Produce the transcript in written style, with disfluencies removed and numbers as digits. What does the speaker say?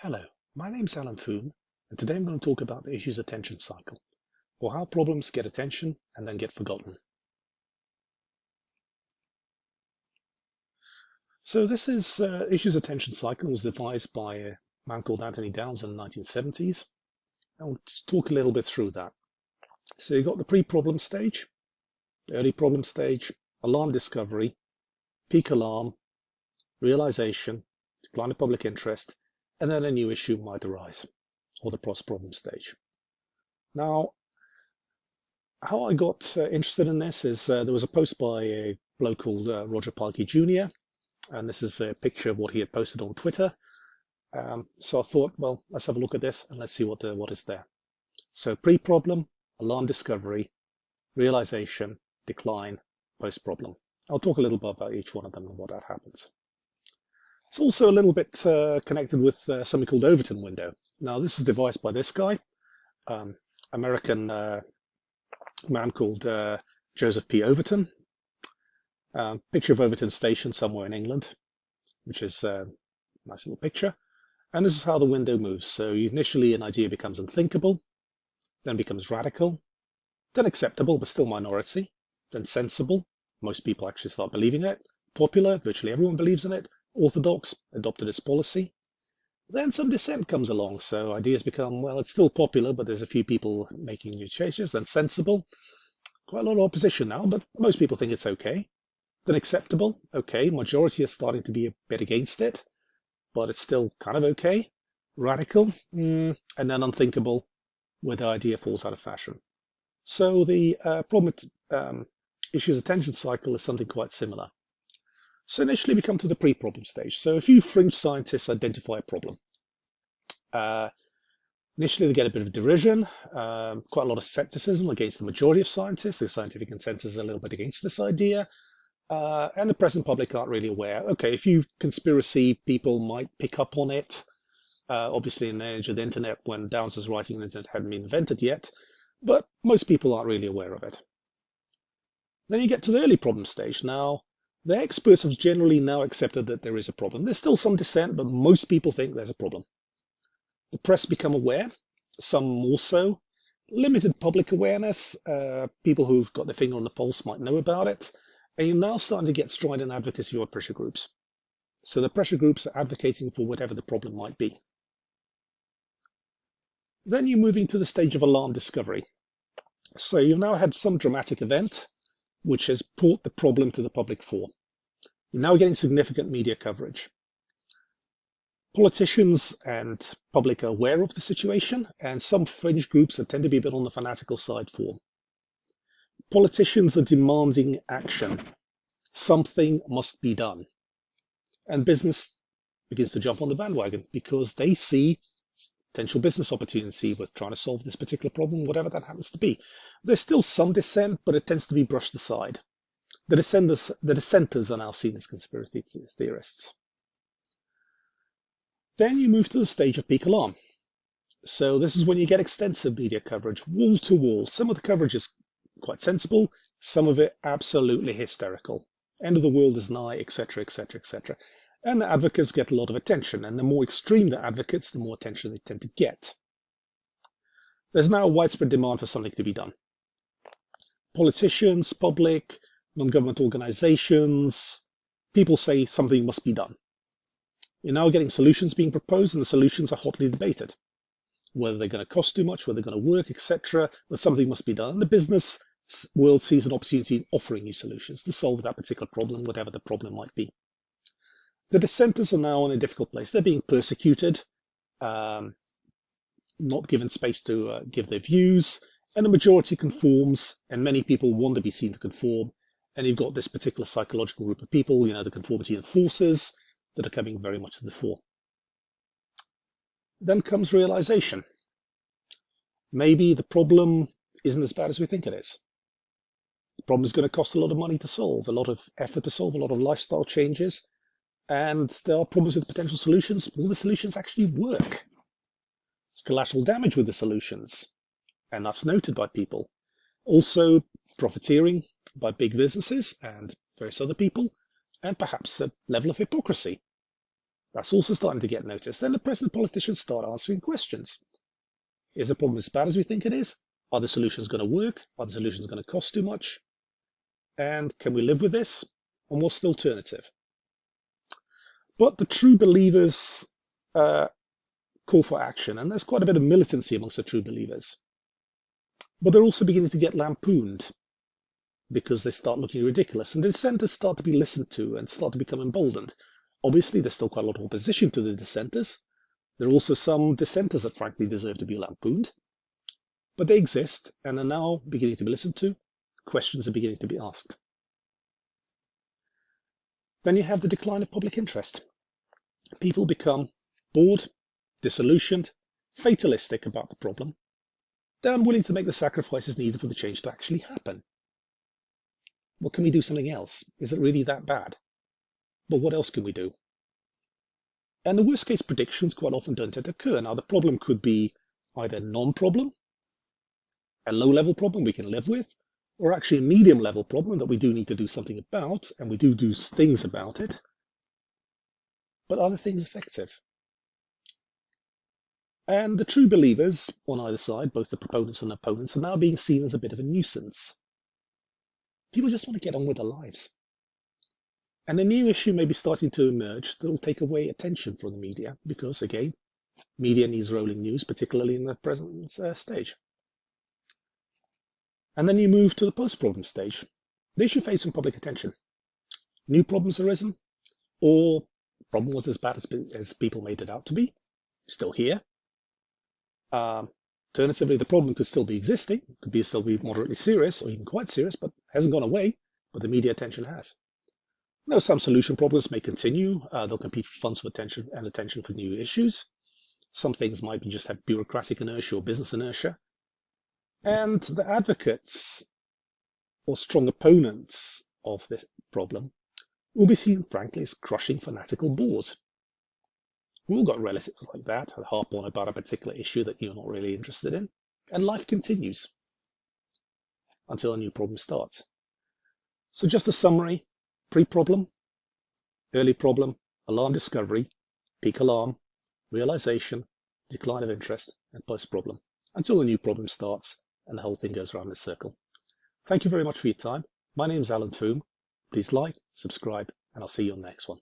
Hello, my name's Alan Foon, and today I'm going to talk about the issues attention cycle, or how problems get attention and then get forgotten. So this is issues attention cycle. It was devised by a man called Anthony Downs in the 1970s. And we'll talk a little bit through that. So you've got the pre-problem stage, the early problem stage, alarm discovery, peak alarm, realization, decline of public interest, and then a new issue might arise, or the post-problem stage. Now, how I got interested in this is there was a post by a bloke called Roger Palkey Jr., and this is a picture of what he had posted on Twitter. So I thought, well, let's have a look at this and let's see what is there. So pre-problem, alarm discovery, realization, decline, post-problem. I'll talk a little bit about each one of them and what that happens. It's also a little bit connected with something called Overton Window. Now, this is devised by this guy, American man called Joseph P. Overton. Picture of Overton Station somewhere in England, which is a nice little picture. And this is how the window moves. So initially an idea becomes unthinkable, then becomes radical, then acceptable but still minority, then sensible. Most people actually start believing it. Popular, virtually everyone believes in it. Orthodox, adopted as policy. Then some dissent comes along, so ideas become, well, it's still popular, but there's a few people making new changes. Then sensible, quite a lot of opposition now, but most people think it's okay. Then acceptable, okay, majority are starting to be a bit against it, but it's still kind of okay. Radical, and then unthinkable, where the idea falls out of fashion. So the problem with issues attention cycle is something quite similar. So initially we come to the pre-problem stage. So a few fringe scientists identify a problem. Initially they get a bit of derision, quite a lot of skepticism against the majority of scientists. The scientific consensus is a little bit against this idea. And the present public aren't really aware. Okay, a few conspiracy people might pick up on it. Obviously in the age of the internet, when Downs' writing on the internet hadn't been invented yet, but most people aren't really aware of it. Then you get to the early problem stage. Now, the experts have generally now accepted that there is a problem. There's still some dissent, but most people think there's a problem. The press become aware, some more so. Limited public awareness, people who've got their finger on the pulse might know about it. And you're now starting to get strident advocacy of pressure groups. So the pressure groups are advocating for whatever the problem might be. Then you're moving to the stage of alarm discovery. So you've now had some dramatic event which has brought the problem to the public fore. You're now getting significant media coverage. Politicians and public are aware of the situation, and some fringe groups that tend to be a bit on the fanatical side form. Politicians are demanding action. Something must be done. And business begins to jump on the bandwagon because they see potential business opportunity with trying to solve this particular problem, whatever that happens to be. There's still some dissent, but it tends to be brushed aside. The dissenters are now seen as conspiracy theorists. Then you move to the stage of peak alarm. So this is when you get extensive media coverage, wall to wall. Some of the coverage is quite sensible, some of it absolutely hysterical. End of the world is nigh, etc., etc., etc. And the advocates get a lot of attention, and the more extreme the advocates, the more attention they tend to get. There's now a widespread demand for something to be done. Politicians, public, non-government organizations, people say something must be done. You're now getting solutions being proposed, and the solutions are hotly debated. Whether they're going to cost too much, whether they're going to work, etc., but something must be done. And the business world sees an opportunity in offering new solutions to solve that particular problem, whatever the problem might be. The dissenters are now in a difficult place. They're being persecuted, not given space to give their views, and the majority conforms, and many people want to be seen to conform. And you've got this particular psychological group of people, the conformity enforcers, that are coming very much to the fore. Then comes realization. Maybe the problem isn't as bad as we think it is. The problem is going to cost a lot of money to solve, a lot of effort to solve, a lot of lifestyle changes, and there are problems with potential solutions. Will the solutions actually work? There's collateral damage with the solutions, and that's noted by people. Also, profiteering by big businesses and various other people, and perhaps a level of hypocrisy. That's also starting to get noticed. Then the president and politicians start answering questions. Is the problem as bad as we think it is? Are the solutions going to work? Are the solutions going to cost too much? And can we live with this? And what's the alternative? But the true believers call for action, and there's quite a bit of militancy amongst the true believers. But they're also beginning to get lampooned because they start looking ridiculous, and the dissenters start to be listened to and start to become emboldened. Obviously, there's still quite a lot of opposition to the dissenters. There are also some dissenters that frankly deserve to be lampooned, but they exist and are now beginning to be listened to. Questions are beginning to be asked. Then you have the decline of public interest. People become bored, disillusioned, fatalistic about the problem. They're unwilling to make the sacrifices needed for the change to actually happen. Well, can we do something else? Is it really that bad? But what else can we do? And the worst case predictions quite often don't occur. Now, the problem could be either a non-problem, a low-level problem we can live with, or actually a medium-level problem that we do need to do something about, and we do things about it. But are the things effective? And the true believers on either side, both the proponents and opponents, are now being seen as a bit of a nuisance. People just want to get on with their lives. And a new issue may be starting to emerge that will take away attention from the media because, again, media needs rolling news, particularly in the present stage. And then you move to the post-problem stage. The issue facing public attention. New problems arisen, or the problem was as bad as people made it out to be, still here. Alternatively, the problem could still be existing, could still be moderately serious or even quite serious, but hasn't gone away, but the media attention has. Now, some solution problems may continue. They'll compete for funds for attention and attention for new issues. Some things might just have bureaucratic inertia or business inertia. And the advocates or strong opponents of this problem will be seen, frankly, as crushing fanatical bores. We've all got relatives like that who harp on about a particular issue that you're not really interested in. And life continues until a new problem starts. So just a summary. Pre-problem, early problem, alarm discovery, peak alarm, realization, decline of interest, and post-problem, until the new problem starts and the whole thing goes around in a circle. Thank you very much for your time. My name is Alan Foom. Please like, subscribe, and I'll see you on the next one.